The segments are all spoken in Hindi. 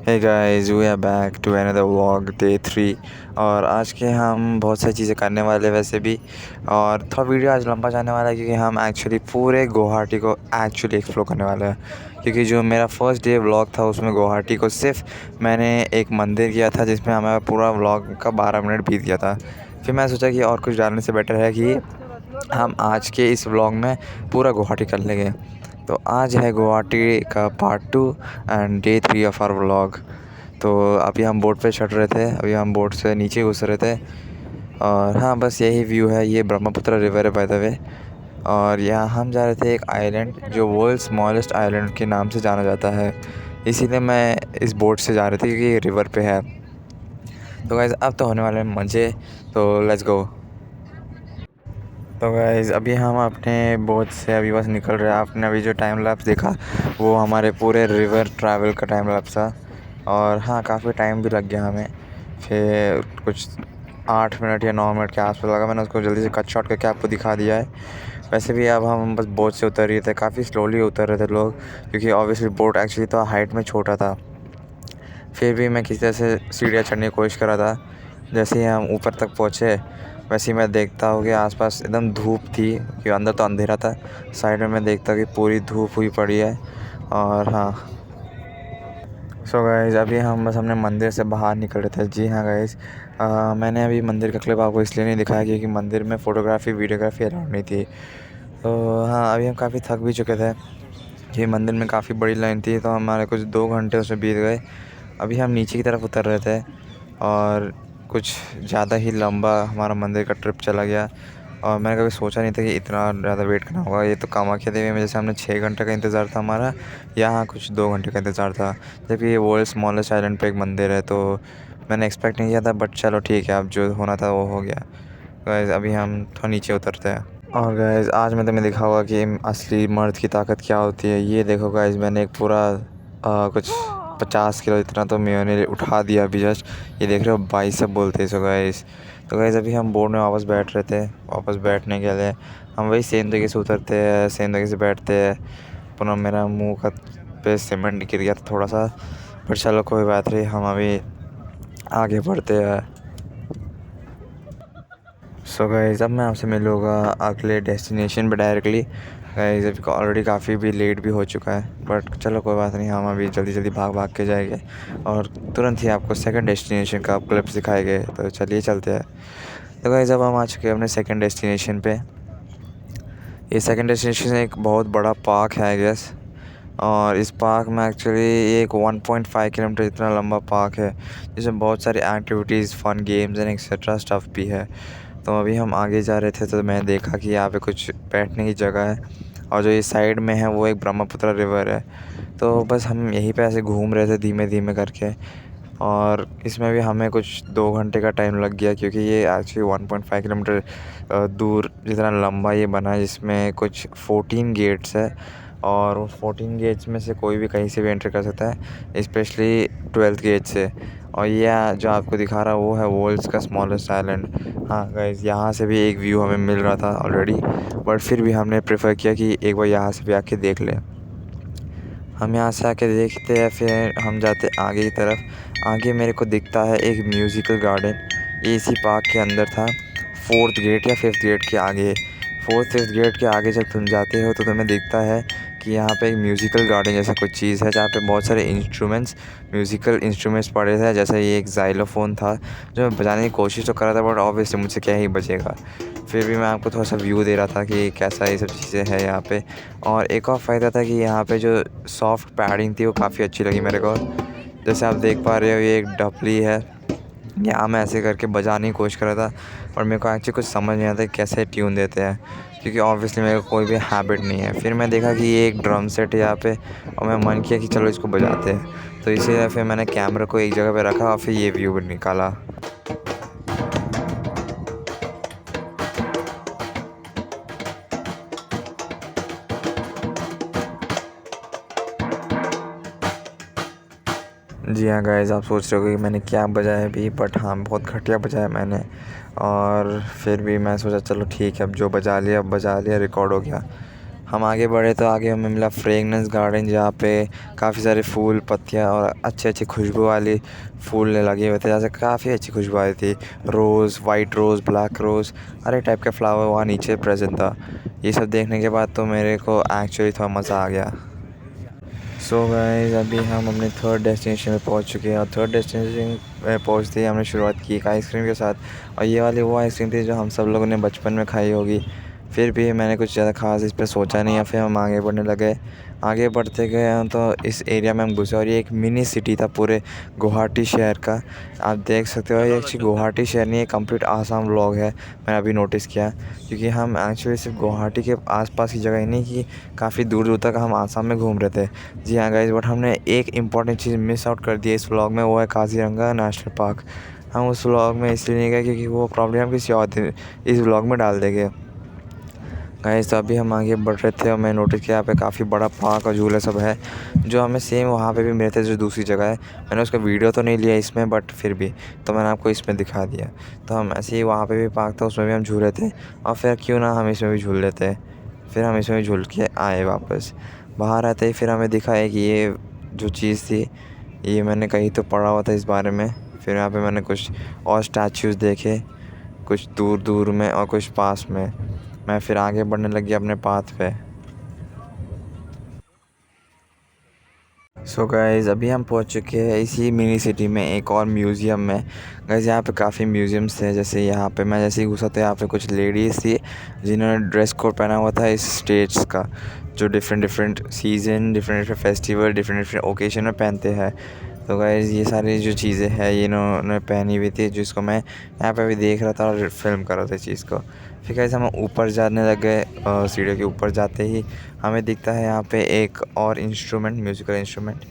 Hey guys, we are back to another vlog day 3। और आज के हम बहुत सारी चीज़ें करने वाले वैसे भी। और थोड़ा वीडियो आज लंबा जाने वाला है क्योंकि हम एक्चुअली पूरे गुवाहाटी को एक्चुअली एक्सप्लोर करने वाले हैं। क्योंकि जो मेरा फर्स्ट डे व्लॉग था उसमें गुवाहाटी को सिर्फ मैंने एक मंदिर किया था जिसमें हमारा पूरा व्लॉग का 12 मिनट बीत गया था। फिर मैं सोचा कि और कुछ डालने से बेटर है कि हम आज के इस व्लॉग में पूरा गुवाहाटी कर लेंगे। तो आज है गुवाहाटी का part 2 and day 3 of our vlog. तो अभी हम बोट पे चढ़ रहे थे, अभी हम बोट से नीचे घुस रहे थे। और हाँ, बस यही व्यू है। ये ब्रह्मपुत्र रिवर है बाय द वे। और यहाँ हम जा रहे थे एक आइलैंड जो वर्ल्ड स्मॉलेस्ट आइलैंड के नाम से जाना जाता है, इसीलिए मैं इस बोट से जा रहे थे क्योंकि ये रिवर पे है। तो गाइज़ अब तो होने वाले हैं मज़े, तो लेट्स गो। तो गाइज़ अभी हम अपने बोट से अभी बस निकल रहे हैं। आपने अभी जो टाइम लैप्स देखा वो हमारे पूरे रिवर ट्रैवल का टाइम लैप्स था। और हाँ, काफ़ी टाइम भी लग गया हमें। फिर कुछ 8 मिनट या 9 मिनट के आसपास लगा। मैंने उसको जल्दी से कट शॉट करके आपको दिखा दिया है। वैसे भी अब हम बस बोट से उतर रहे थे, काफ़ी स्लोली उतर रहे थे लोग क्योंकि ऑब्वियसली बोट एक्चुअली तो हाइट में छोटा था। फिर भी मैं किसी तरह से सीढ़ियाँ चढ़ने की कोशिश कर रहा था। जैसे ही हम ऊपर तक पहुँचे वैसे ही मैं देखता हूँ कि आसपास एकदम धूप थी कि अंदर तो अंधेरा था। साइड में मैं देखता हूँ कि पूरी धूप हुई पड़ी है। और हाँ, सो गाइस अभी हम बस हमने मंदिर से बाहर निकल रहे थे। जी हाँ गाइस, मैंने अभी मंदिर का क्लिप आपको इसलिए नहीं दिखाया क्योंकि मंदिर में फ़ोटोग्राफी वीडियोग्राफी अलाउड नहीं थी। तो हाँ, अभी हम काफ़ी थक भी चुके थे कि मंदिर में काफ़ी बड़ी लाइन थी, तो हमारे कुछ 2 घंटे उसमें बीत गए। अभी हम नीचे की तरफ उतर रहे थे और कुछ ज़्यादा ही लंबा हमारा मंदिर का ट्रिप चला गया। और मैंने कभी सोचा नहीं था कि इतना ज़्यादा वेट करना होगा। ये तो कामाख्या देवी में जैसे हमने 6 घंटे का इंतज़ार था हमारा, यहाँ कुछ 2 घंटे का इंतज़ार था। जबकि ये वर्ल्ड स्मॉलेस्ट आइलैंड पे एक मंदिर है, तो मैंने एक्सपेक्ट नहीं किया था। बट चलो ठीक है, अब जो होना था वो हो गया। गाइस अभी हम थोड़ा नीचे उतरते हैं। और गाइस आज मैं तुम्हें दिखाऊंगा कि असली मर्द की ताकत क्या होती है। ये देखो गाइस, मैंने एक पूरा कुछ 50 किलो इतना तो मैंने उठा दिया अभी जस्ट। ये देख रहे हो, बाइसेप बोलते हैं इसको गाइस। तो गाइस अभी हम बोर्ड में वापस बैठ रहे थे। वापस बैठने के लिए हम वही सेम तरीके से उतरते हैं, सेम तरीके से बैठते हैं। पुनः मेरा मुंह का पे सीमेंट गिर गया था थोड़ा सा, पर चलो कोई बात नहीं, हम अभी आगे बढ़ते हैं। सो गाइस अब मैं आपसे मिलूँगा अगले डेस्टिनेशन पे डायरेक्टली। गाइस अभी ऑलरेडी काफ़ी भी लेट भी हो चुका है, बट चलो कोई बात नहीं, हम अभी जल्दी जल्दी भाग भाग के जाएंगे और तुरंत ही आपको सेकंड डेस्टिनेशन का क्लिप्स दिखाएंगे। तो चलिए चलते हैं। तो गाइस अब हम आ चुके हैं अपने सेकंड डेस्टिनेशन पे। ये सेकंड डेस्टिनेशन एक बहुत बड़ा पार्क है आई गेस। और इस पार्क में एक्चुअली एक 1.5 किलोमीटर इतना लंबा पार्क है जिसमें बहुत सारी activities, fun games and etcetera stuff भी है। तो अभी हम आगे जा रहे थे तो मैं देखा कि यहाँ पे कुछ बैठने की जगह है और जो ये साइड में है वो एक ब्रह्मपुत्र रिवर है। तो बस हम यहीं पे ऐसे घूम रहे थे धीमे धीमे करके। और इसमें भी हमें कुछ 2 घंटे का टाइम लग गया क्योंकि ये एक्चुअली 1.5 किलोमीटर दूर जितना लंबा ये बना है, जिसमें कुछ 14 गेट्स है। और उस 14 गेट्स में से कोई भी कहीं से भी एंटर कर सकता है, स्पेशली 12th गेट से। और ये जो आपको दिखा रहा है वो है वर्ल्ड्स का स्मॉलेस्ट आइलैंड। हाँ गाइस, यहाँ से भी एक व्यू हमें मिल रहा था ऑलरेडी, बट फिर भी हमने प्रेफर किया कि एक बार यहाँ से भी आके देख लें। हम यहाँ से आके देखते हैं, फिर हम जाते आगे की तरफ। आगे मेरे को दिखता है एक म्यूज़िकल गार्डन, ये इसी पार्क के अंदर था। 4th गेट या 5th गेट के आगे, 4th 5th गेट के आगे जब तुम जाते हो तो तुम्हें दिखता है कि यहाँ पे एक म्यूज़िकल गार्डन जैसा कुछ चीज़ है जहाँ पे बहुत सारे म्यूज़िकल इंस्ट्रूमेंट्स पड़े थे। जैसे ये एक ज़ाइलोफ़ोन था जो मैं बजाने की कोशिश तो कर रहा था, बट ऑब्वियसली मुझसे क्या ही बजेगा। फिर भी मैं आपको थोड़ा सा व्यू दे रहा था कि कैसा ये सब चीज़ें हैं यहाँ पे। और एक और फ़ायदा था कि यहाँ पे जो सॉफ्ट पैडिंग थी वो काफ़ी अच्छी लगी मेरे को। जैसे आप देख पा रहे हो, ये एक डपली है, यहाँ मैं ऐसे करके बजाने की कोशिश कर रहा था, पर मेरे को एक्चुअली कुछ समझ नहीं आता कैसे ट्यून देते हैं क्योंकि ऑब्वियसली मेरे को कोई भी हैबिट नहीं है। फिर मैं देखा कि ये एक ड्रम सेट है यहाँ पे और मैं मन किया कि चलो इसको बजाते हैं। तो इसीलिए फिर मैंने कैमरा को एक जगह पे रखा और फिर ये व्यू निकाला। जी हाँ गाइस, आप सोच रहे हो कि मैंने क्या बजाया अभी, बट हाँ बहुत घटिया बजाया मैंने। और फिर भी मैं सोचा चलो ठीक है, अब जो बजा लिया अब बजा लिया, रिकॉर्ड हो गया। हम आगे बढ़े तो आगे हमें मिला फ्रेगनेंस गार्डन, जहाँ पे काफ़ी सारे फूल पत्तियाँ और अच्छे अच्छे खुशबू वाली फूल लगे हुए थे, जैसे काफ़ी अच्छी खुशबू आ रही थी। रोज़, वाइट रोज़, ब्लैक रोज़, हर एक टाइप का फ्लावर वहाँ नीचे प्रेजेंट था। ये सब देखने के बाद तो मेरे को एक्चुअली थोड़ा मज़ा आ गया। सो गाइस, अभी हम अपने थर्ड डेस्टिनेशन पे पहुंच चुके हैं और थर्ड डेस्टिनेशन पे पहुंचते ही हमने शुरुआत की एक आइसक्रीम के साथ। और ये वाली वो आइसक्रीम थी जो हम सब लोगों ने बचपन में खाई होगी। फिर भी मैंने कुछ ज़्यादा ख़ास इस पर सोचा नहीं, या फिर हम आगे बढ़ने लगे। आगे बढ़ते गए हम तो इस एरिया में हम घुसे और ये एक मिनी सिटी था पूरे गुवाहाटी शहर का। आप देख सकते हो ये एक्चुअली गुवाहाटी शहर नहीं, ये कंप्लीट आसाम व्लॉग है, मैंने अभी नोटिस किया। क्योंकि हम एक्चुअली सिर्फ गुवाहाटी के आसपास की जगह ही नहीं कि काफ़ी दूर दूर तक हम आसाम में घूम रहे थे। जी हाँ गाइस, बट हमने एक इम्पॉर्टेंट चीज़ मिस आउट कर दी है इस व्लॉग में, वो है काज़ीरंगा नेशनल पार्क। हम उस व्लॉग में इसलिए नहीं गए क्योंकि वो प्रॉब्लम हम किसी और दिन इस व्लॉग में डाल देंगे। गाइस, तो अभी हम आगे बढ़ रहे थे और मैं नोटिस किया यहाँ पे काफ़ी बड़ा पार्क और झूले सब है, जो हमें सेम वहाँ पे भी मिले थे जो दूसरी जगह है। मैंने उसका वीडियो तो नहीं लिया इसमें, बट फिर भी तो मैंने आपको इसमें दिखा दिया। तो हम ऐसे ही वहाँ पे भी पार्क था, उसमें भी हम झूले थे और फिर क्यों ना हम इसमें भी झूल लेते। फिर हम इसमें भी झूल के आए वापस। बाहर आते ही फिर हमें दिखा है कि ये जो चीज़ थी, ये मैंने कहीं तो पढ़ा हुआ था इस बारे में। फिर यहाँ पे मैंने कुछ और स्टैचूज़ देखे, कुछ दूर दूर में और कुछ पास में। मैं फिर आगे बढ़ने लगी अपने पाथ पे। सो गाइज़, अभी हम पहुंच चुके हैं इसी मिनी सिटी में एक और म्यूज़ियम में। गाइज़, यहाँ पे काफ़ी म्यूज़ियम्स थे। जैसे यहाँ पे मैं जैसे ही घुसा तो यहाँ पे कुछ लेडीज़ थी जिन्होंने ड्रेस कोड पहना हुआ था इस स्टेट्स का, जो different different season, different different festival, different different occasion में पहनते हैं। तो गाइज़, ये सारी जो चीज़ें हैं ये इन्होंने पहनी हुई थी, जिसको मैं यहाँ पे भी देख रहा था और फिल्म कर रहा था इस चीज़ को। फिर गाइज़ हम ऊपर जाने लग गए। सीढ़ियों के ऊपर जाते ही हमें दिखता है यहाँ पे एक और इंस्ट्रूमेंट, म्यूज़िकल इंस्ट्रूमेंट।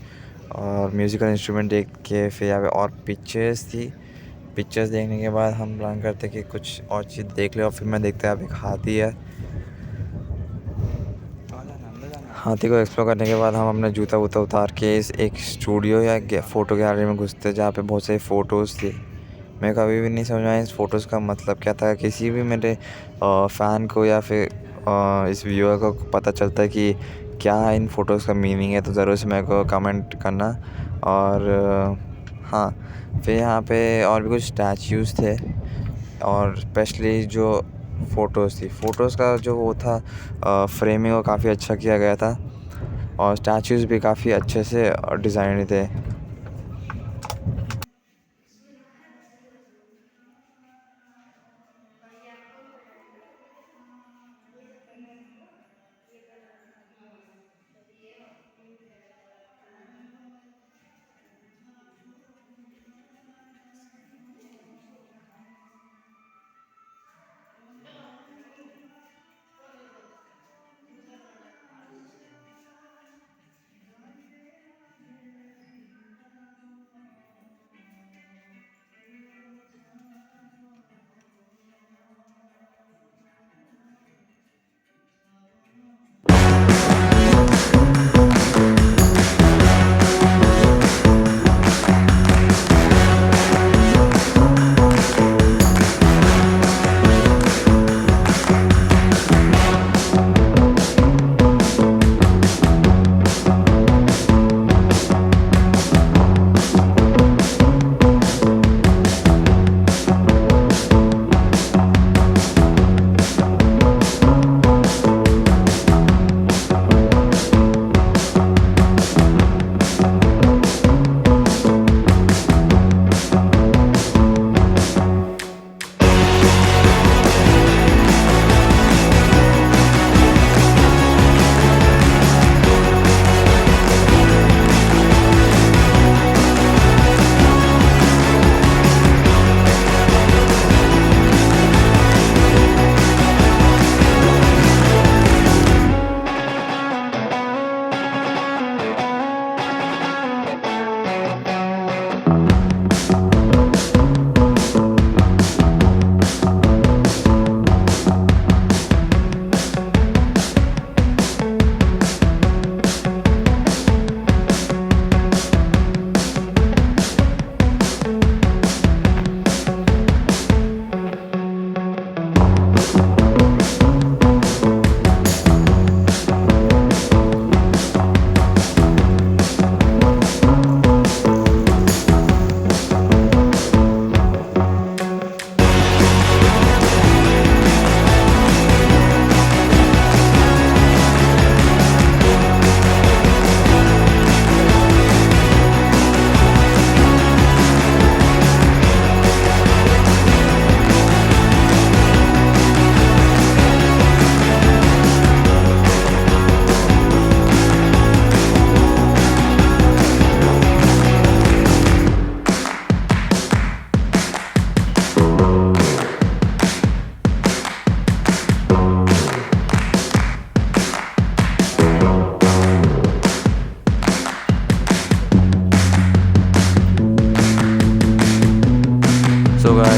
और म्यूज़िकल इंस्ट्रूमेंट देख के फिर यहाँ पे और पिक्चर्स थी। पिक्चर्स देखने के बाद हम प्लान करते कि कुछ और चीज़ देख ले, और फिर मैं देखता यहाँ पे एक हाथी है। हाथी को एक्सप्लोर करने के बाद हम अपना जूता वूता उतार के इस एक स्टूडियो या फ़ोटो गैलरी में घुसते, जहाँ पे बहुत सारी फ़ोटोज़ थी। मैं कभी भी नहीं समझ आया इस फ़ोटोज़ का मतलब क्या था। किसी भी मेरे फ़ैन को या फिर इस व्यूअर को पता चलता है कि क्या इन फ़ोटोज़ का मीनिंग है, तो ज़रूर से मेरे को कमेंट करना। और हाँ, फिर यहाँ पे और भी कुछ स्टैच्यूज़ थे, और स्पेशली जो फ़ोटोज़ का जो वो था, फ्रेमिंग वो काफ़ी अच्छा किया गया था, और स्टैच्यूज़ भी काफ़ी अच्छे से डिज़ाइन थे।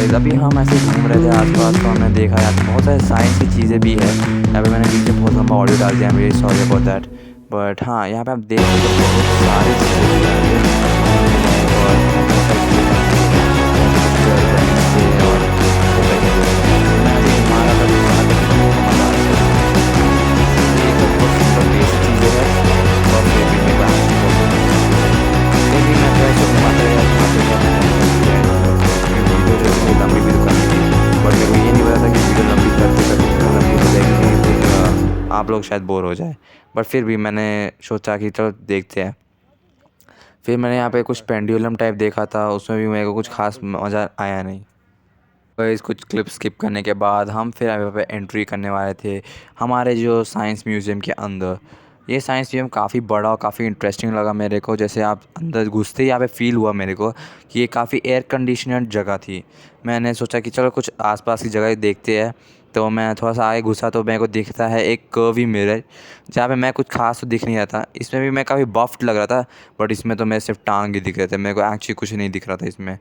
गाइस अभी हम ऐसे घूम रहे थे आसपास, तो हमने देखा यहाँ पे बहुत सारे साइंस की चीज़ें भी है। यहाँ पे मैंने पीछे बहुत लंबा ऑडियो डाल दिया, मेरी सॉरी अबाउट दैट। बट हाँ, यहाँ पे आप देख सकते हो बहुत सारी चीज़ें भी यहाँ पे घूमने लायक, और बहुत सारी चीज़ें बनती है यहाँ पे पिक्चर बनने से और जैसा कि तो मैं अभी घुमा रहा था थोड़ा, लेकिन बहुत मज़ा आ रहा था घूमने में। ये तो बहुत सिंपल बेसिक चीज़ें है, और फिर भी मेरे को एक्चुअली बहुत मज़ा आया। फिर भी मैं थोड़ा सा घुमाते गया मैंने एक्चुअली एंड किया, क्योंकि वीडियो जो थी लंबी भी तो करनी थी। बट मेरे को ये नहीं पता था कि वीडियो लंबी करते करते इतना लंबी हो जाएगी कि फिर आप लोग शायद बोर हो जाए। बट फिर भी मैंने सोचा कि चलो देखते हैं। फिर मैंने यहाँ पे कुछ पेंडुलम टाइप देखा था, उसमें भी मेरे को कुछ खास मज़ा आया नहीं। गाइस कुछ क्लिप स्किप करने के बाद हम फिर यहाँ पे एंट्री करने वाले थे हमारे जो साइंस म्यूज़ियम के अंदर। ये साइंस म्यूज़ियम काफ़ी बड़ा और काफ़ी इंटरेस्टिंग लगा मेरे को। जैसे आप अंदर घुसते ही यहाँ पे फ़ील हुआ मेरे को कि ये काफ़ी एयर कंडीशनर्ड जगह थी। मैंने सोचा कि चलो कुछ आसपास की जगह देखते हैं। तो मैं थोड़ा सा आगे घुसा तो मेरे को दिखता है एक कर्वी मिरर, जहाँ पे मैं कुछ खास तो दिख नहीं रहा था। इसमें भी मैं काफ़ी बफ्ड लग रहा था, बट इसमें तो मैं सिर्फ टांग ही दिख रहे थे, मेरे को एक्चुअली कुछ नहीं दिख रहा था इसमें।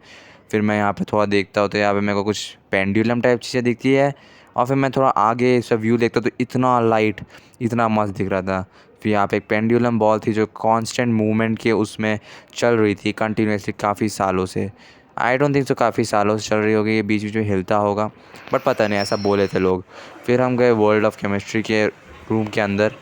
फिर मैं यहाँ पे थोड़ा देखता हूँ तो यहाँ पे मेरे को कुछ पेंडुलम टाइप चीज़ें दिखती है, और फिर मैं थोड़ा आगे इसका व्यू देखता हूँ तो इतना लाइट, इतना मस्त दिख रहा था। फिर यहाँ पे एक पेंडुलम बॉल थी जो कांस्टेंट मूवमेंट के उसमें चल रही थी कंटिन्यूसली काफ़ी सालों से। आई डोंट थिंक सो काफ़ी सालों से चल रही होगी, ये बीच बीच में हिलता होगा, बट पता नहीं, ऐसा बोले थे लोग। फिर हम गए वर्ल्ड ऑफ केमिस्ट्री के रूम के अंदर।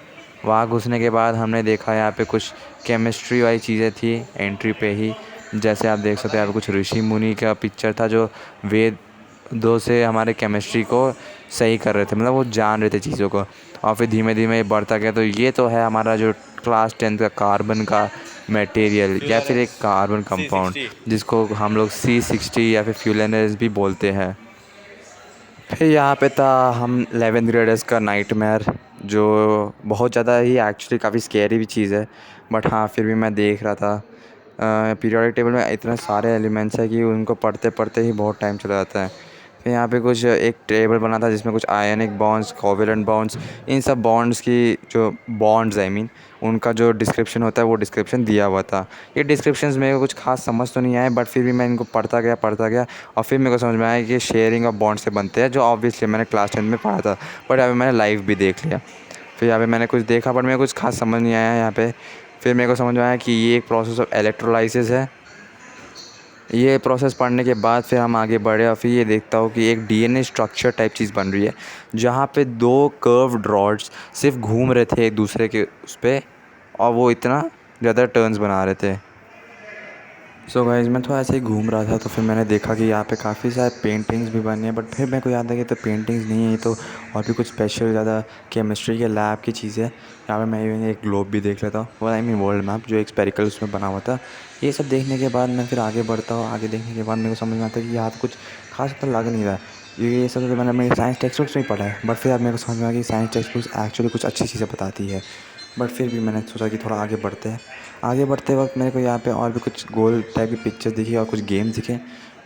वहाँ घुसने के बाद हमने देखा यहाँ पे कुछ केमिस्ट्री वाली चीज़ें थी एंट्री पे ही। जैसे आप देख सकते हैं यहाँ पे कुछ ऋषि मुनि का पिक्चर था जो वेदों से हमारे केमिस्ट्री को सही कर रहे थे, मतलब वो जान रहे थे चीज़ों को। और फिर धीमे धीमे बढ़ता गया, तो ये तो है हमारा जो क्लास 10 का कार्बन का मटेरियल, या फिर एक कार्बन कंपाउंड जिसको हम लोग C60 या फिर फ्यूलेनस भी बोलते हैं। फिर यहाँ पे था हम 11th ग्रेडर्स का नाइटमेयर, जो बहुत ज़्यादा ही एक्चुअली काफ़ी स्कैरी भी चीज़ है। बट हाँ, फिर भी मैं देख रहा था। पीरियोडिक टेबल में इतने सारे एलिमेंट्स है कि उनको पढ़ते पढ़ते ही बहुत टाइम चला जाता है। फिर यहाँ पे कुछ एक टेबल बना था जिसमें कुछ आयनिक बॉन्ड्स, कोवेलेंट बॉन्ड्स, इन सब बॉन्ड्स की जो बॉन्ड्स आई मीन उनका जो डिस्क्रिप्शन होता है वो डिस्क्रिप्शन दिया हुआ था। ये डिस्क्रिप्शंस मेरे को कुछ खास समझ तो नहीं आए, बट फिर भी मैं इनको पढ़ता गया और फिर मेरे को समझ में आया कि ये शेयरिंग ऑफ बॉन्ड से बनते हैं, जो ऑब्वियसली मैंने क्लास 10 में पढ़ा था, बट यहाँ पे मैंने लाइव भी देख लिया। फिर यहाँ पे मैंने कुछ देखा, बट मेरे को कुछ खास समझ नहीं आया यहाँ पे। फिर मेरे को समझ में आया कि ये एक प्रोसेस ऑफ इलेक्ट्रोलाइसिस है। ये प्रोसेस पढ़ने के बाद फिर हम आगे बढ़े, और फिर ये देखता हूँ कि एक डीएनए स्ट्रक्चर टाइप चीज़ बन रही है, जहाँ पे दो कर्व्ड रॉड्स सिर्फ घूम रहे थे एक दूसरे के उस पर, और वो इतना ज़्यादा टर्न्स बना रहे थे। सो गाइस मैं थोड़ा ऐसे ही घूम रहा था, तो फिर मैंने देखा कि यहाँ पे काफ़ी सारे पेंटिंग्स भी बनी हैं, बट फिर मेरे को याद है कि तो पेंटिंग्स नहीं है, ये तो और भी कुछ स्पेशल ज़्यादा केमिस्ट्री के लैब की चीज़ है। यहाँ पे मैं एक ग्लोब भी देख लेता हूँ, वो आई मीन वर्ल्ड मैप जो एक स्पेरिकल उसमें बना हुआ था। ये सब देखने के बाद मैं फिर आगे बढ़ता हूँ। आगे देखने के बाद मेरे को समझ में आता है कि यहाँ तो कुछ खास तो लग नहीं रहा है। ये सब तो मैंने मेरे साइंस टेक्स्ट बुक्स में ही पढ़ा है, बट फिर अब मेरे को समझ में आया कि साइंस टेक्स्ट बुक्स एक्चुअली कुछ अच्छी चीज़ें बताती है। बट फिर भी मैंने सोचा कि थोड़ा आगे बढ़ते हैं। आगे बढ़ते वक्त मेरे को यहाँ पे और भी कुछ गोल टाइप की पिक्चर्स दिखी और कुछ गेम्स दिखे,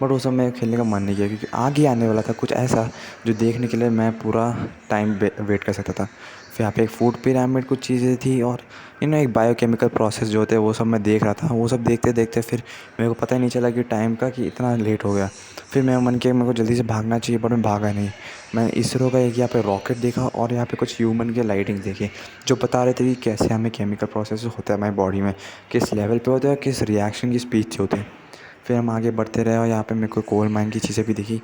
बट वो सब मेरे खेलने का मन नहीं किया, क्योंकि आगे आने वाला था कुछ ऐसा जो देखने के लिए मैं पूरा टाइम वेट कर सकता था। फिर यहाँ पे एक फूड पिरामिड कुछ चीज़ें थी, और एक बायोकेमिकल प्रोसेस जो होते हैं वो सब मैं देख रहा था। वो सब देखते देखते फिर मेरे को पता ही नहीं चला कि टाइम का कि इतना लेट हो गया। फिर मेरा मन किया मेरे को जल्दी से भागना चाहिए, पर मैं भागा नहीं। मैंने इसरो का एक यहाँ पे रॉकेट देखा, और यहाँ पे कुछ ह्यूमन के लाइटिंग देखी जो बता रहे थे कि कैसे हमें केमिकल प्रोसेस होता है हमारी बॉडी में, किस लेवल पे होता है, किस रिएक्शन की स्पीड से होते हैं। फिर हम आगे बढ़ते रहे, और यहाँ पे मेरे को कोल माइन की चीज़ें भी दिखी,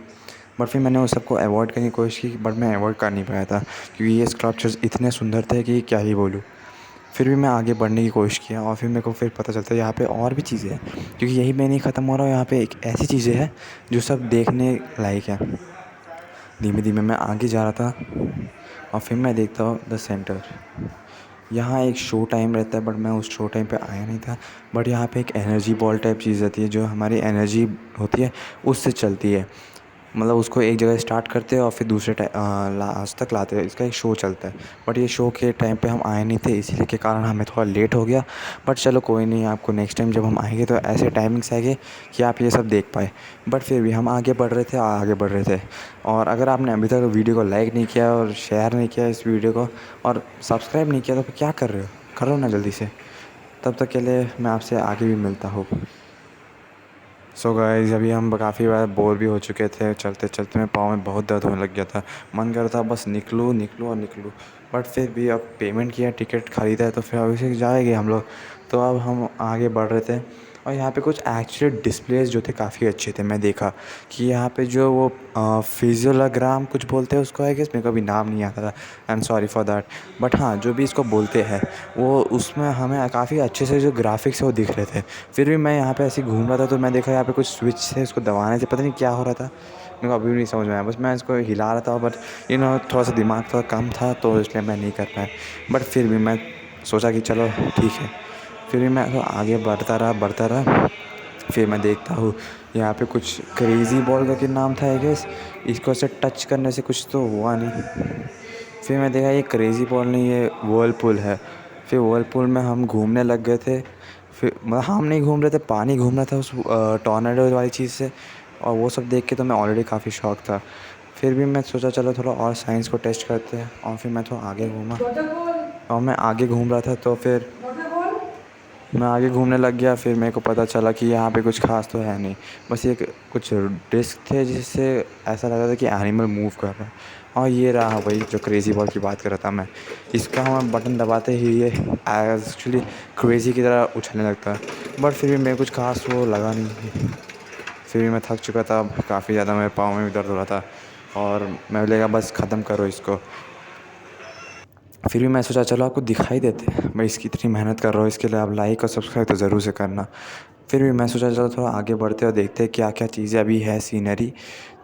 बट फिर मैंने उस सबको अवॉइड करने की कोशिश की, बट मैं अवॉइड कर नहीं पाया था, क्योंकि ये स्कल्पचर्स इतने सुंदर थे कि क्या ही बोलूँ। फिर भी मैं आगे बढ़ने की कोशिश किया, और फिर मेरे को फिर पता चलता है यहाँ पे और भी चीज़ें हैं, क्योंकि यही में नहीं ख़त्म हो रहा। यहाँ पे एक ऐसी चीज़ें हैं जो सब देखने लायक है। धीमे धीमे मैं आगे जा रहा था, और फिर मैं देखता हूँ द सेंटर। यहाँ एक शो टाइम रहता है, बट मैं उस शो टाइम पे आया नहीं था। बट यहाँ पे एक एनर्जी बॉल टाइप चीज़ रहती है जो हमारी एनर्जी होती है उससे चलती है, मतलब उसको एक जगह स्टार्ट करते हैं और फिर दूसरे लास्ट तक लाते हैं। इसका एक शो चलता है, बट ये शो के टाइम पे हम आए नहीं थे, इसीलिए के कारण हमें थोड़ा लेट हो गया। बट चलो कोई नहीं, आपको नेक्स्ट टाइम जब हम आएंगे तो ऐसे टाइमिंग्स आएंगे कि आप ये सब देख पाए। बट फिर भी हम आगे बढ़ रहे थे। और अगर आपने अभी तक वीडियो को लाइक नहीं किया और शेयर नहीं किया इस वीडियो को, और सब्सक्राइब नहीं किया, तो फिर क्या कर रहे हो, करो ना जल्दी से। तब तक के लिए मैं आपसे आगे भी मिलता हूँ। सो गाइस अभी हम काफ़ी बार बोर भी हो चुके थे, चलते चलते मेरे पाँव में बहुत दर्द होने लग गया था। मन कर रहा था बस निकलूँ निकलूँ और निकलूँ, बट फिर भी अब पेमेंट किया, टिकट ख़रीदा है तो फिर अभी से जाएंगे हम लोग। तो अब हम आगे बढ़ रहे थे और यहाँ पे कुछ एक्चुअली डिस्प्लेस जो थे काफ़ी अच्छे थे। मैं देखा कि यहाँ पे जो वो फिजियोग्राम कुछ बोलते हैं उसको, आई गेस, मेरे को अभी नाम नहीं आता था, I am sorry for that. But हाँ, जो भी इसको बोलते हैं वो, उसमें हमें काफ़ी अच्छे से जो ग्राफिक्स है वो दिख रहे थे। फिर भी मैं यहाँ पे ऐसे ही घूम रहा था तो मैं देखा यहाँ पे कुछ स्विच थे, उसको दबाने से पता नहीं क्या हो रहा था, मेरे को अभी भी नहीं समझ में आया। बस मैं इसको हिला रहा था, बट थोड़ा सा दिमाग थोड़ा कम था तो इसलिए मैं नहीं कर पाया। बट फिर भी मैं सोचा कि चलो ठीक है। फिर भी मैं तो आगे बढ़ता रहा। फिर मैं देखता हूँ यहाँ पे कुछ क्रेज़ी बॉल का क्या नाम था, आई गेस। इसको ऐसे टच करने से कुछ तो हुआ नहीं। फिर मैं देखा ये क्रेज़ी बॉल नहीं, ये व्हर्लपूल है। फिर व्हर्लपूल में हम घूमने लग गए थे। फिर मतलब हम नहीं घूम रहे थे, पानी घूम रहा था उस टॉर्नेडो वाली चीज़ से, और वो सब देख के तो मैं ऑलरेडी काफ़ी शॉक था। फिर भी मैं सोचा चलो थोड़ा और साइंस को टेस्ट करते हैं, और फिर मैं थोड़ा आगे घूमा। और मैं आगे घूम रहा था तो फिर मैं आगे घूमने लग गया। फिर मेरे को पता चला कि यहाँ पे कुछ खास तो है नहीं, बस ये कुछ डिस्क थे जिससे ऐसा लग रहा था कि एनिमल मूव कर रहा है। और ये रहा वही जो क्रेज़ी बॉल की बात कर रहा था मैं। इसका हम बटन दबाते ही ये एक्चुअली क्रेज़ी की तरह उछलने लगता है, बट फिर भी मेरे कुछ खास वो लगा नहीं। फिर भी मैं थक चुका था, काफ़ी ज़्यादा मेरे पाँव में भी दर्द हो रहा था, और मैं बोलेगा बस ख़त्म करो इसको। फिर भी मैं सोचा चलो आपको दिखाई देते हैं, मैं इसकी इतनी मेहनत कर रहा हूँ, इसके लिए आप लाइक और सब्सक्राइब तो ज़रूर से करना। फिर भी मैं सोचा चलो थोड़ा आगे बढ़ते और देखते हैं क्या क्या चीज़ें अभी है सीनरी।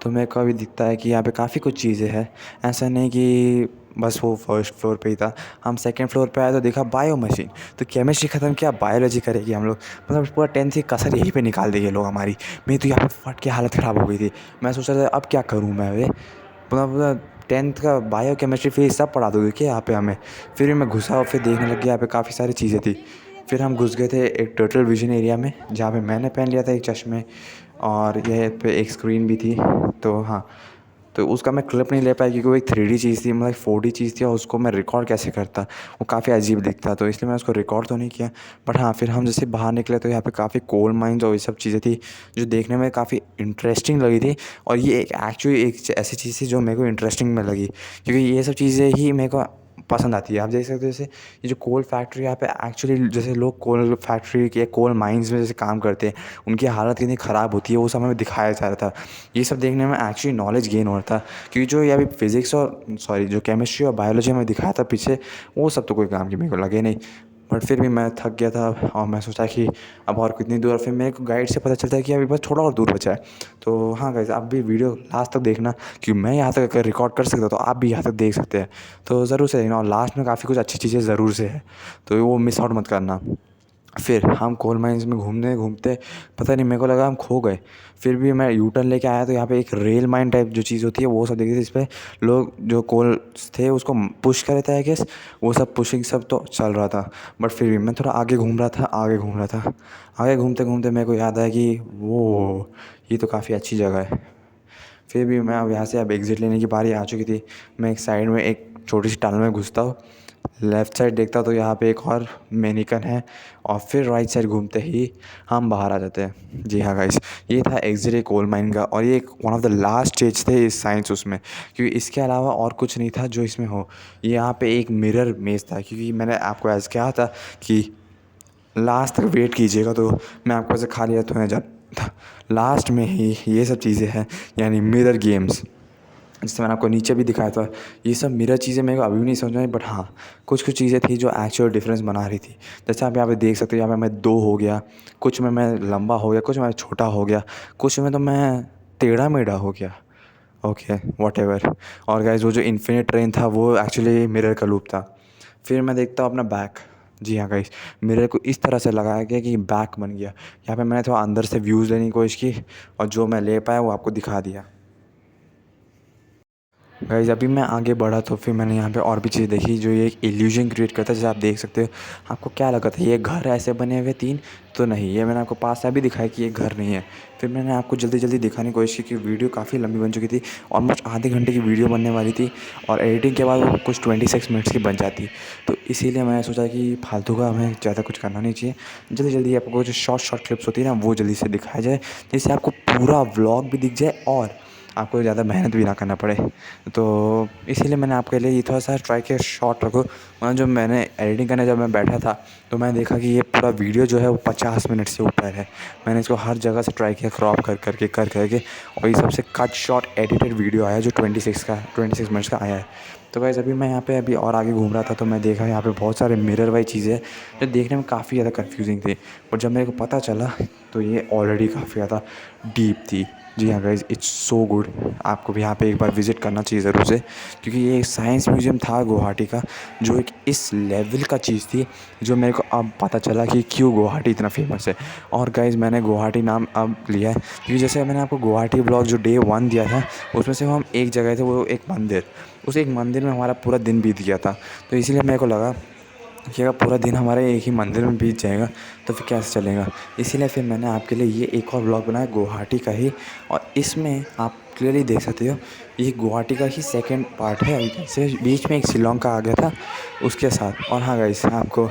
तो मेरे को अभी दिखता है कि यहाँ पे काफ़ी कुछ चीज़ें हैं। ऐसा नहीं कि बस वो फर्स्ट फ्लोर पे ही था, हम सेकंड फ्लोर पे आए तो देखा बायो मशीन। तो केमिस्ट्री ख़त्म किया, बायोलॉजी करेगी हम लोग, मतलब पूरा 10th की कसर यहीं पे निकाल देंगे लोग हमारी। मेरी तो यहाँ पे फट के हालत ख़राब हो गई थी। मैं सोचा था अब क्या करूँ मैं, वे पूरा 10th का बायो केमिस्ट्री फिजिक्स सब पढ़ा दोगे क्या यहाँ पे हमें। फिर भी मैं घुसा और फिर देखने लग गया यहाँ पे काफ़ी सारी चीज़ें थी। फिर हम घुस गए थे एक टर्टल विजन एरिया में, जहाँ पे मैंने पहन लिया था एक चश्मे, और यह पे एक स्क्रीन भी थी। तो हाँ, तो उसका मैं क्लिप नहीं ले पाया क्योंकि वो एक 3D चीज़ थी, मतलब 4D चीज़ थी, और उसको मैं रिकॉर्ड कैसे करता, वो काफ़ी अजीब दिखता, तो इसलिए मैं उसको रिकॉर्ड तो नहीं किया। बट हाँ, फिर हम जैसे बाहर निकले तो यहाँ पे काफ़ी कोल माइंस और ये सब चीज़ें थी जो देखने में काफ़ी इंटरेस्टिंग लगी थी। और ये एक एक्चुअली एक ऐसी चीज़ थी जो मेरे को इंटरेस्टिंग में लगी, क्योंकि ये सब चीज़ें ही मेरे को पसंद आती है। आप देख सकते हो जैसे ये जो कोल फैक्ट्री यहाँ पे एक्चुअली, जैसे लोग कोल फैक्ट्री के कोल माइंस में जैसे काम करते हैं, उनकी हालत कितनी ख़राब होती है वो सब हमें दिखाया जा रहा था। ये सब देखने में एक्चुअली नॉलेज गेन हो रहा था, क्योंकि जो ये अभी फिज़िक्स और सॉरी जो केमिस्ट्री और बायोलॉजी में दिखाया था पीछे, वो सब तो कोई काम की मेरे को लगे नहीं। बट फिर भी मैं थक गया था और मैं सोचा कि अब और कितनी दूर, फिर मेरे को गाइड से पता चलता है कि अभी बस थोड़ा और दूर बचा है। तो हाँ गाइस, आप भी वीडियो लास्ट तक देखना, क्योंकि मैं यहाँ तक अगर रिकॉर्ड कर सकता तो आप भी यहाँ तक देख सकते हैं। तो ज़रूर से देखना, और लास्ट में काफ़ी कुछ अच्छी चीज़ें ज़रूर से है, तो वो मिस आउट मत करना। फिर हम कोल माइंस में घूमते घूमते, पता नहीं मेरे को लगा हम खो गए। फिर भी मैं यू टर्न लेके आया तो यहाँ पे एक रेल माइन टाइप जो चीज़ होती है वो सब देखी थी, इस पर लोग जो कोल थे उसको पुश कर रहे थे, आई गेस। वो सब पुशिंग सब तो चल रहा था, बट फिर भी मैं थोड़ा आगे घूम रहा था, आगे घूमते घूमते मेरे को याद आया कि वो ये तो काफ़ी अच्छी जगह है। फिर भी मैं अब यहाँ से अब एग्ज़िट लेने की बारी आ चुकी थी। मैं एक साइड में एक छोटी सी टनल में घुसता हूँ, लेफ़्ट साइड देखता तो यहाँ पे एक और मैनीकन है, और फिर राइट साइड घूमते ही हम बाहर आ जाते हैं। जी हाँ गाइस, ये था एग्ज़िट ए कोल माइन का, और ये एक one of the last stage थे इस साइंस उसमें, क्योंकि इसके अलावा और कुछ नहीं था जो इसमें हो। ये यहाँ पे एक मिरर मेज़ था, क्योंकि मैंने आपको ऐसे कहा था कि लास्ट तक वेट कीजिएगा, तो मैं आपको ऐसे खाली हाथ होने जा, लास्ट में ही ये सब चीज़ें हैं, यानी मिरर गेम्स, जिससे मैंने आपको नीचे भी दिखाया था। ये सब मिरर चीज़ें मेरे को अभी भी नहीं समझ में आई, बट हाँ, कुछ कुछ चीज़ें थी जो एक्चुअल डिफरेंस बना रही थी। जैसे आप यहाँ पे देख सकते हो, यहाँ पे मैं 2 हो गया, कुछ में मैं लंबा हो गया, कुछ में छोटा हो गया, कुछ में तो मैं टेढ़ा मेढ़ा हो गया। Okay, whatever. और गाइस, वो जो इन्फिनिट ट्रेन था वो एक्चुअली मिरर का लूप था। फिर मैं देखता हूँ अपना बैक। जी हाँ गाइस, मिरर को इस तरह से लगाया गया कि बैक बन गया। यहाँ पे मैंने थोड़ा अंदर से व्यूज़ लेने की कोशिश की, और जो मैं ले पाया वो आपको दिखा दिया। गाइस अभी मैं आगे बढ़ा तो फिर मैंने यहाँ पे और भी चीज़ देखी जो ये एक इल्यूजन क्रिएट करता है। जैसे आप देख सकते हो, आपको क्या लगा था ये घर ऐसे बने हुए 3, तो नहीं, ये मैंने आपको पास से भी दिखाया कि ये घर नहीं है। फिर मैंने आपको जल्दी जल्दी दिखाने की कोशिश की कि वीडियो काफ़ी लंबी बन चुकी थी, ऑलमोस्ट आधे घंटे की वीडियो बनने वाली थी और एडिटिंग के बाद वो कुछ 26 मिनट्स की बन जाती। तो इसीलिए मैंने सोचा कि फालतू का हमें ज़्यादा कुछ करना नहीं चाहिए, जल्दी जल्दी आपको जो शॉर्ट शॉर्ट क्लिप्स होती है ना वो जल्दी से दिखाया जाए, जिससे आपको पूरा व्लॉग भी दिख जाए और आपको ज़्यादा मेहनत भी ना करना पड़े। तो इसीलिए मैंने आपके लिए ये थोड़ा-सा ट्राई किया शॉर्ट रखो। जो मैंने एडिटिंग करने जब मैं बैठा था, तो मैंने देखा कि ये पूरा वीडियो जो है वो 50 मिनट से ऊपर है। मैंने इसको हर जगह से ट्राई किया क्रॉप कर करके और ये सबसे कट शॉर्ट एडिटेड वीडियो आया जो 26 मिनट्स का आया है। तो गाइस अभी मैं यहाँ पे अभी और आगे घूम रहा था, तो मैं देखा यहाँ पे बहुत सारे मिरर वाली चीज़ें हैं जो देखने में काफ़ी ज़्यादा कन्फ्यूज़िंग थी। और जब मेरे को पता चला तो ये ऑलरेडी काफ़ी ज़्यादा डीप थी। जी हाँ गाइज़, इट्स सो गुड। आपको भी यहाँ पे एक बार विज़िट करना चाहिए ज़रूर से, क्योंकि ये एक साइंस म्यूज़ियम था गुवाहाटी का, जो एक इस लेवल का चीज़ थी जो मेरे को अब पता चला कि क्यों गुवाहाटी इतना फ़ेमस है। और गाइज़ मैंने गुवाहाटी नाम अब लिया है क्योंकि जैसे मैंने आपको गुवाहाटी व्लॉग जो डे 1 दिया था, उसमें से हम एक जगह थे, वो एक मंदिर। उस एक मंदिर में हमारा पूरा दिन बीत गया था। तो इसीलिए मेरे को लगा कि अगर पूरा दिन हमारे एक ही मंदिर में बीत जाएगा तो फिर कैसे चलेगा। इसीलिए फिर मैंने आपके लिए ये एक और व्लॉग बनाया गुवाहाटी का ही, और इसमें आप क्लियरली देख सकते हो ये गुवाहाटी का ही सेकंड पार्ट है। जैसे बीच में एक शिलोंग का आ गया था उसके साथ। और हाँ गाइस, आपको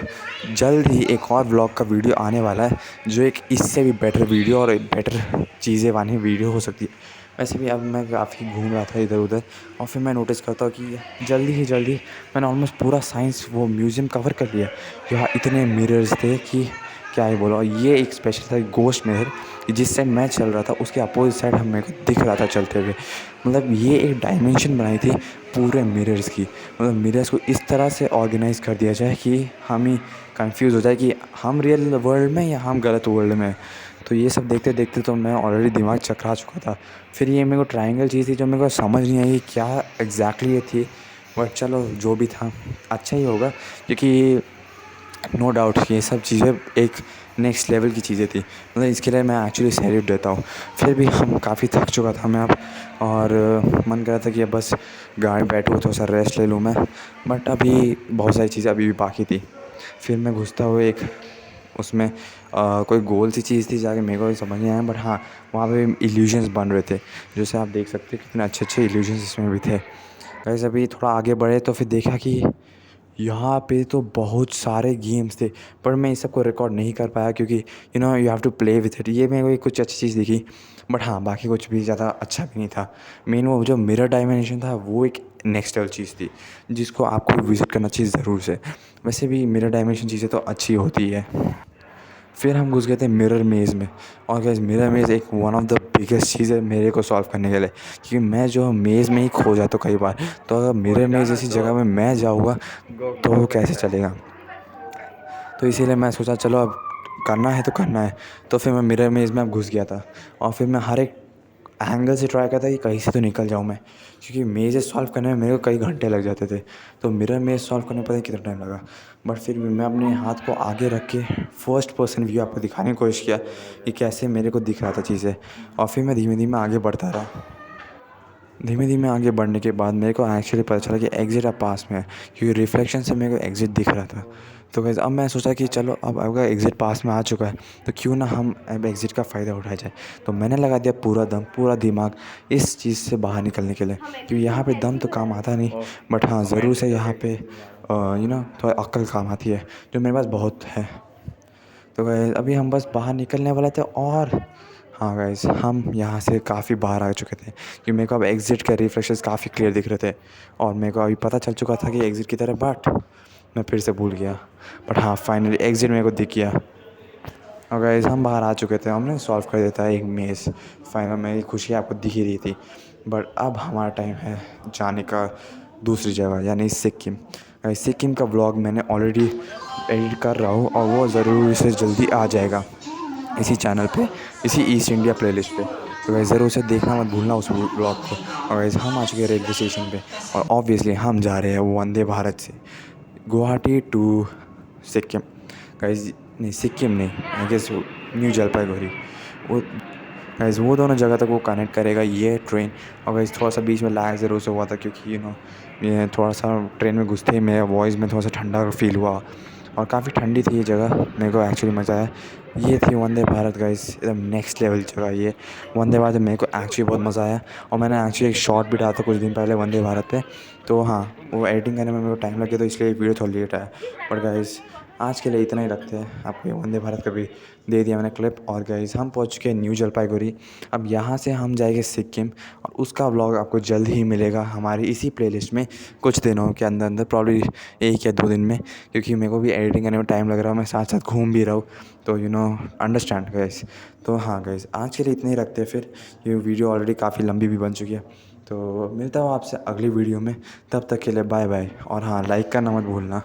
जल्द ही एक और व्लॉग का वीडियो आने वाला है जो एक इससे भी बेटर वीडियो और बेटर चीज़ें वाली वीडियो हो सकती है। वैसे भी अब मैं काफ़ी घूम रहा था इधर उधर, और फिर मैं नोटिस करता हूँ कि जल्दी मैंने ऑलमोस्ट पूरा साइंस वो म्यूज़ियम कवर कर लिया। यहाँ इतने मिरर्स थे कि क्या ही बोलो। ये एक स्पेशल था गोश्त मिरर, जिस साइड मैं चल रहा था उसके अपोजिट साइड हम मेरे को दिख रहा था चलते हुए। मतलब ये एक डायमेंशन बनाई थी पूरे मिरर्स की। मतलब मिरर्स को इस तरह से ऑर्गेनाइज़ कर दिया जाए कि हम ही कंफ्यूज हो जाए कि हम रियल वर्ल्ड में या हम गलत वर्ल्ड में। तो ये सब देखते देखते तो मैं ऑलरेडी दिमाग चकरा चुका था। फिर ये मेरे को ट्रायंगल चीज़ थी जो मेरे को समझ नहीं आई क्या एग्जैक्टली ये थी। बट चलो जो भी था अच्छा ही होगा, क्योंकि नो डाउट ये सब चीज़ें एक नेक्स्ट लेवल की चीज़ें थी। मतलब इसके लिए मैं एक्चुअली सैल्यूट देता हूँ। फिर भी हम काफ़ी थक चुका था मैं अब, और मन कर रहा था कि अब बस गाड़ी बैठूँ थोड़ा सा रेस्ट ले लूँ मैं। बट अभी बहुत सारी चीज़ें अभी भी बाकी थी। फिर मैं घुसता हुआ एक उसमें कोई गोल सी चीज़ थी, जाके मेरे को भी समझ नहीं आया। बट हाँ, वहाँ पे इल्यूजन्स बन रहे थे, जैसे आप देख सकते हैं कितने अच्छे अच्छे इल्यूजन्स इसमें भी थे। वैसे अभी थोड़ा आगे बढ़े तो फिर देखा कि यहाँ पे तो बहुत सारे गेम्स थे, पर मैं इस सब को रिकॉर्ड नहीं कर पाया क्योंकि you have to play with it. ये मेरे को कुछ अच्छी चीज़ दिखी, बट हाँ बाकी कुछ भी ज़्यादा अच्छा भी नहीं था। मेन वो जो मिरर डायमेंशन था वो एक नेक्स्ट लेवल चीज़ थी जिसको आपको विज़िट करना चाहिए ज़रूर से। वैसे भी मिरर डायमेंशन चीज़ें तो अच्छी होती है। फिर हम घुस गए थे मिरर मेज़ में, और गाइस मिरर मेज़ एक वन ऑफ द बिगेस्ट चीज़ है मेरे को सॉल्व करने के लिए, क्योंकि मैं जो मेज़ में ही खो जाता हूँ कई बार। तो अगर मिरर मेज़ जैसी जगह में मैं जाऊँगा तो वो कैसे चलेगा। तो इसीलिए मैं सोचा चलो अब करना है तो करना है। तो फिर मैं मिरर मेज़ में अब घुस गया था, और फिर मैं हर एक एंगल से ट्राई करता कि कहीं से तो निकल जाऊँ मैं, क्योंकि मेज़ सॉल्व करने में मेरे को कई घंटे लग जाते थे। तो मिरर मेज़ सॉल्व करने में पता नहीं कितना टाइम लगा। बट फिर भी मैं अपने हाथ को आगे रख के फर्स्ट पर्सन व्यू आपको दिखाने की कोशिश किया कि कैसे मेरे को दिख रहा था चीज़ें, और फिर मैं धीमे धीमे आगे बढ़ता रहा। धीमे धीमे आगे बढ़ने के बाद मेरे को एक्चुअली पता चला कि एग्ज़िट अब पास में है, क्योंकि रिफ्लेक्शन से मेरे को एग्ज़िट दिख रहा था। तो गाइस अब मैं सोचा कि चलो अब अगर एग्ज़िट पास में आ चुका है तो क्यों ना हम अब एग्ज़िट का फ़ायदा उठाया जाए। तो मैंने लगा दिया पूरा दम पूरा दिमाग इस चीज़ से बाहर निकलने के लिए, क्योंकि यहाँ पे दम तो काम आता नहीं, बट हाँ ज़रूर से यहाँ पे थोड़ा अक्ल काम आती है जो मेरे पास बहुत है। तो गाइस अभी हम बस बाहर निकलने वाले थे, और हाँ गाइस हम यहाँ से काफ़ी बाहर आ चुके थे, कि मेरे को अब एग्ज़िट के रिफ्लेक्शंस काफ़ी क्लियर दिख रहे थे, और मेरे को अभी पता चल चुका था कि एग्ज़िट की तरफ, बट मैं फिर से भूल गया। बट हाँ फाइनली एग्ज़िट मेरे को दिख गया, और गाइस हम बाहर आ चुके थे। हमने सॉल्व कर दिया था एक मेज़। फाइनल मेरी खुशी आपको दिख ही रही थी। बट अब हमारा टाइम है जाने का दूसरी जगह, यानी सिक्किम। सिक्किम का व्लॉग मैंने ऑलरेडी एडिट कर रहा हूँ, और वो ज़रूर से जल्दी आ जाएगा इसी चैनल पे, इसी ईस्ट इंडिया प्लेलिस्ट पे। तो गाइस ज़रूर से देखना मत भूलना उस व्लॉग को। और गाइस हम आ चुके हैं रेलवे स्टेशन पे, और ऑब्वियसली हम जा रहे हैं वंदे भारत से गुवाहाटी टू सिक्किम। गाइस नहीं, सिक्किम नहीं, आई गेस न्यू जलपाईगुड़ी। वो गाइस वो दोनों जगह तक वो कनेक्ट करेगा ये ट्रेन। और गाइस थोड़ा सा बीच में लैग ज़रूर से हुआ था क्योंकि ये थोड़ा सा ट्रेन में घुसते ही मेरा वॉइस में थोड़ा सा ठंडा फील हुआ और काफ़ी ठंडी थी ये जगह। मेरे को एक्चुअली मज़ा आया। ये थी वंदे भारत गाइस, एकदम नेक्स्ट लेवल जगह ये वंदे भारत। मेरे को एक्चुअली बहुत मज़ा आया और मैंने एक्चुअली एक शॉर्ट भी डाला था कुछ दिन पहले वंदे भारत पे। तो हाँ, वो एडिटिंग करने में मेरे को टाइम लग गया तो इसलिए वीडियो थोड़ा लेट आया। बट गाइस आज के लिए इतना ही रखते हैं। आपको ये वंदे भारत का भी दे दिया मैंने क्लिप। और गाइस हम पहुंच चुके हैं न्यू जलपाईगुड़ी। अब यहाँ से हम जाएंगे सिक्किम और उसका व्लॉग आपको जल्द ही मिलेगा हमारी इसी प्लेलिस्ट में कुछ दिनों के अंदर अंदर, प्रॉब्ली 1 या 2 दिन में, क्योंकि मेरे को भी एडिटिंग करने में टाइम लग रहा है। मैं साथ साथ घूम भी रहा हूँ तो अंडरस्टैंड गाइस। तो हाँ गाइस आज के लिए इतना ही रखते हैं फिर। ये वीडियो ऑलरेडी काफ़ी लंबी भी बन चुकी है। तो मिलता हूँ आपसे अगली वीडियो में, तब तक के लिए बाय बाय। और हाँ, लाइक करना मत भूलना।